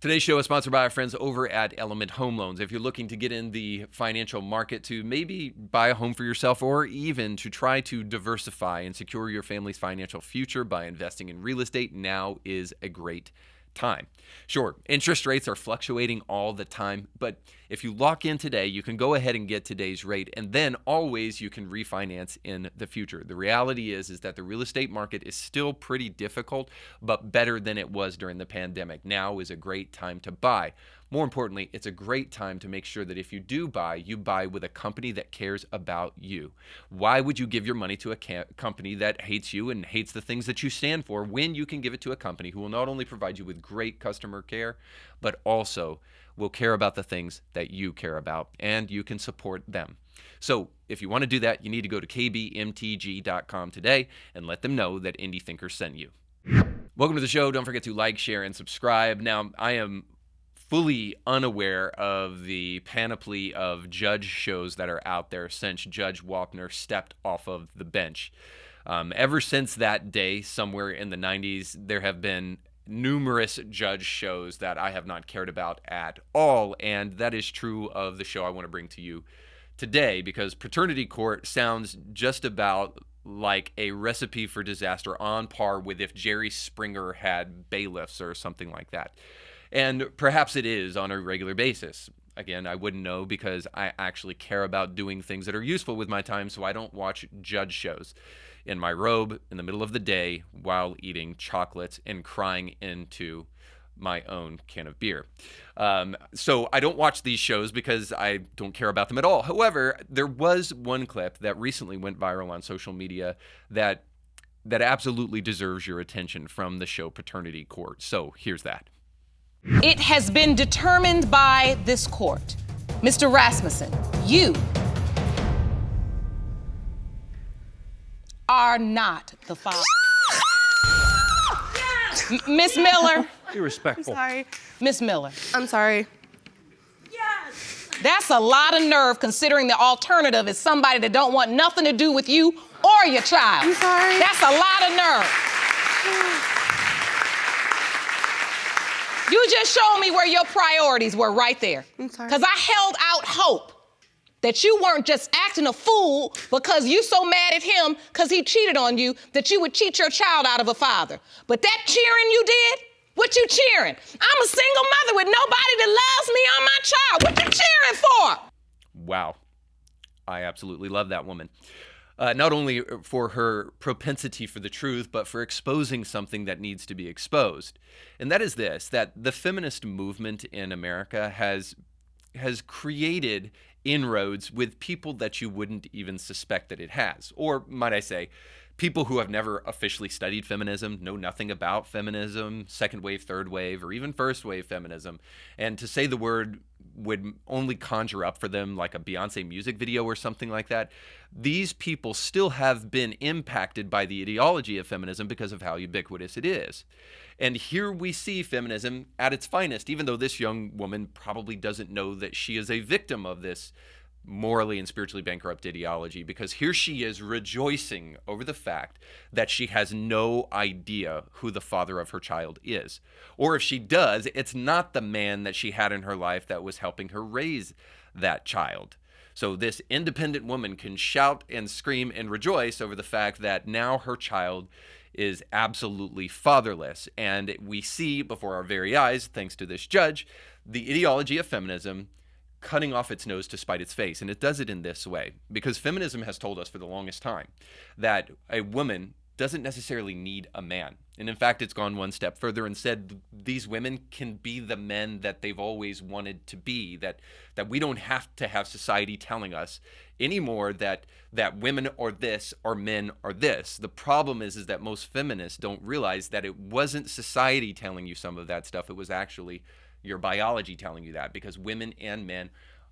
Today's show is sponsored by our friends over at Element Home Loans. If you're looking to get in the financial market to maybe buy a home for yourself or even to try to diversify and secure your family's financial future by investing in real estate, now is a great time. Sure, interest rates are fluctuating all the time, but if you lock in today, you can go ahead and get today's rate, and then always you can refinance in the future. The reality is that the real estate market is still pretty difficult, but better than it was during the pandemic. Now is a great time to buy. More importantly, it's a great time to make sure that if you do buy, you buy with a company that cares about you. Why would you give your money to a company that hates you and hates the things that you stand for when you can give it to a company who will not only provide you with great customer care, but also will care about the things that you care about, and you can support them. So if you want to do that, you need to go to kbmtg.com today and let them know that Indie Thinkers sent you. Welcome to the show. Don't forget to like, share, and subscribe. Now, I am fully unaware of the panoply of judge shows that are out there since Judge Wapner stepped off of the bench. Ever since that day, somewhere in the 90s, there have been numerous judge shows that I have not cared about at all, and that is true of the show I want to bring to you today, because Paternity Court sounds just about like a recipe for disaster, on par with if Jerry Springer had bailiffs or something like that. And perhaps it is on a regular basis. Again, I wouldn't know because I actually care about doing things that are useful with my time, so I don't watch judge shows in my robe in the middle of the day while eating chocolates and crying into my own can of beer. So I don't watch these shows because I don't care about them at all. However, there was one clip that recently went viral on social media that absolutely deserves your attention from the show Paternity Court. So here's that. It has been determined by this court. Mr. Rasmussen, you are not the father. Miss Miller. Be respectful. I'm sorry. Miss Miller. I'm sorry. Yes. That's a lot of nerve, considering the alternative is somebody that don't want nothing to do with you or your child. I'm sorry. That's a lot of nerve. You just showed me where your priorities were right there. I'm sorry. Because I held out hope that you weren't just acting a fool because you so mad at him because he cheated on you that you would cheat your child out of a father. But that cheering you did, what you cheering? I'm a single mother with nobody that loves me or my child. What you cheering for? Wow. I absolutely love that woman. Not only for her propensity for the truth, but for exposing something that needs to be exposed. And that is this, that the feminist movement in America has created inroads with people that you wouldn't even suspect that it has. Or might I say, people who have never officially studied feminism, know nothing about feminism, second wave, third wave, or even first wave feminism. And to say the word would only conjure up for them like a Beyonce music video or something like that. These people still have been impacted by the ideology of feminism because of how ubiquitous it is. And here we see feminism at its finest, even though this young woman probably doesn't know that she is a victim of this morally and spiritually bankrupt ideology, because here she is rejoicing over the fact that she has no idea who the father of her child is. Or if she does, it's not the man that she had in her life that was helping her raise that child. So this independent woman can shout and scream and rejoice over the fact that now her child is absolutely fatherless. And we see before our very eyes, thanks to this judge, the ideology of feminism cutting off its nose to spite its face. And it does it in this way, because feminism has told us for the longest time that a woman doesn't necessarily need a man. And in fact, it's gone one step further and said these women can be the men that they've always wanted to be, that we don't have to have society telling us anymore that women are this or men are this. The problem is that most feminists don't realize that it wasn't society telling you some of that stuff. It was actually your biology telling you that, because women and men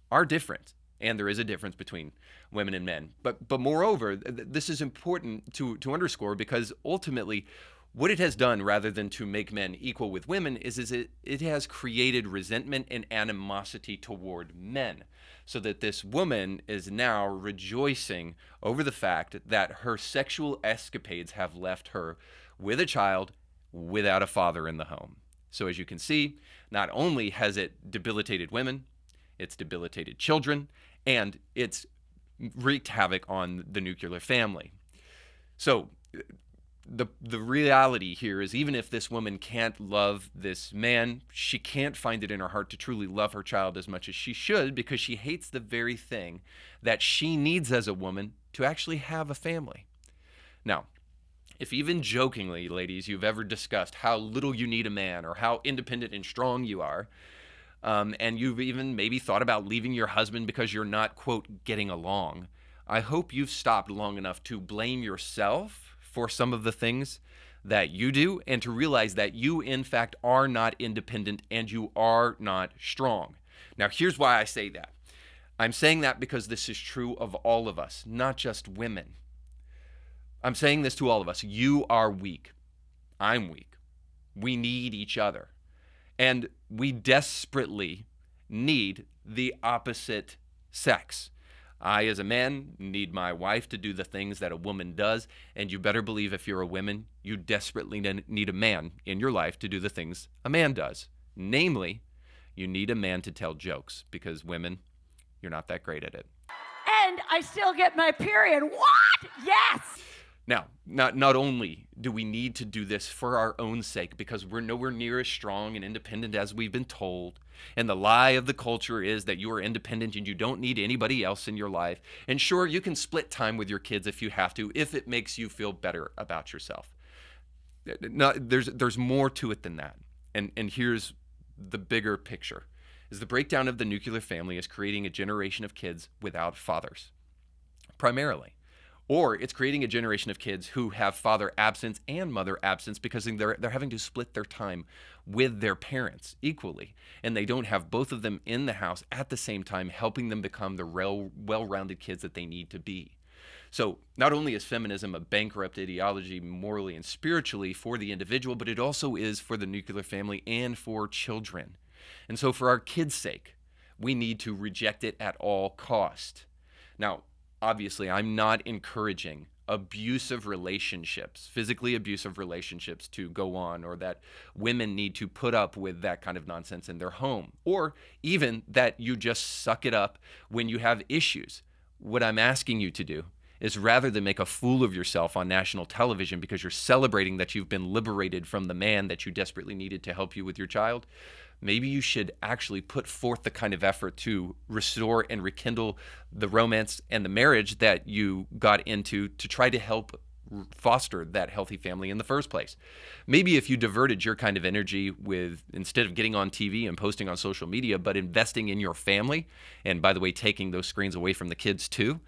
are different, and there is a difference between women and men. But moreover, this is important to underscore, because ultimately what it has done, rather than to make men equal with women, is it has created resentment and animosity toward men, so that this woman is now rejoicing over the fact that her sexual escapades have left her with a child without a father in the home. So as you can see, not only has it debilitated women, it's debilitated children, and it's wreaked havoc on the nuclear family. So the reality here is, even if this woman can't love this man, she can't find it in her heart to truly love her child as much as she should, because she hates the very thing that she needs as a woman to actually have a family. Now, if even jokingly, ladies, you've ever discussed how little you need a man or how independent and strong you are, and you've even maybe thought about leaving your husband because you're not, quote, getting along, I hope you've stopped long enough to blame yourself for some of the things that you do, and to realize that you, in fact, are not independent and you are not strong. Now, here's why I say that. I'm saying that because this is true of all of us, not just women. I'm saying this to all of us. You are weak. I'm weak. We need each other. And we desperately need the opposite sex. I, as a man, need my wife to do the things that a woman does, and you better believe if you're a woman, you desperately need a man in your life to do the things a man does. Namely, you need a man to tell jokes, because women, you're not that great at it. And I still get my period. What? Yes! Now, not only do we need to do this for our own sake, because we're nowhere near as strong and independent as we've been told, and the lie of the culture is that you are independent and you don't need anybody else in your life. And sure, you can split time with your kids if you have to, if it makes you feel better about yourself. No, there's more to it than that. And here's the bigger picture, is the breakdown of the nuclear family is creating a generation of kids without fathers, primarily. Or it's creating a generation of kids who have father absence and mother absence, because they're having to split their time with their parents equally. And they don't have both of them in the house at the same time, helping them become the well-rounded kids that they need to be. So not only is feminism a bankrupt ideology morally and spiritually for the individual, but it also is for the nuclear family and for children. And so for our kids' sake, we need to reject it at all cost. Now, obviously, I'm not encouraging abusive relationships, physically abusive relationships, to go on, or that women need to put up with that kind of nonsense in their home, or even that you just suck it up when you have issues. What I'm asking you to do is, rather than make a fool of yourself on national television because you're celebrating that you've been liberated from the man that you desperately needed to help you with your child, maybe you should actually put forth the kind of effort to restore and rekindle the romance and the marriage that you got into to try to help foster that healthy family in the first place. Maybe if you diverted your kind of energy with, instead of getting on TV and posting on social media, but investing in your family, and by the way, taking those screens away from the kids too,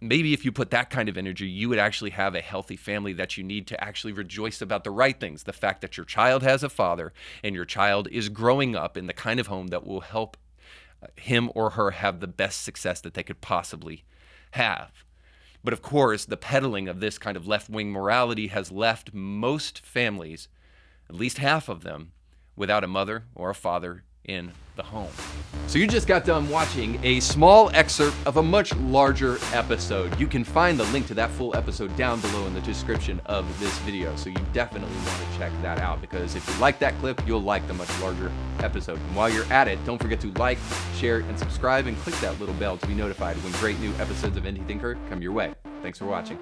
maybe if you put that kind of energy, you would actually have a healthy family that you need to actually rejoice about the right things. The fact that your child has a father and your child is growing up in the kind of home that will help him or her have the best success that they could possibly have. But of course, the peddling of this kind of left-wing morality has left most families, at least half of them, without a mother or a father in the home. So you just got done watching a small excerpt of a much larger episode. You can find the link to that full episode down below in the description of this video. So you definitely want to check that out, because if you like that clip, you'll like the much larger episode. And while you're at it, don't forget to like, share, and subscribe, and click that little bell to be notified when great new episodes of Indie Thinker come your way. Thanks for watching.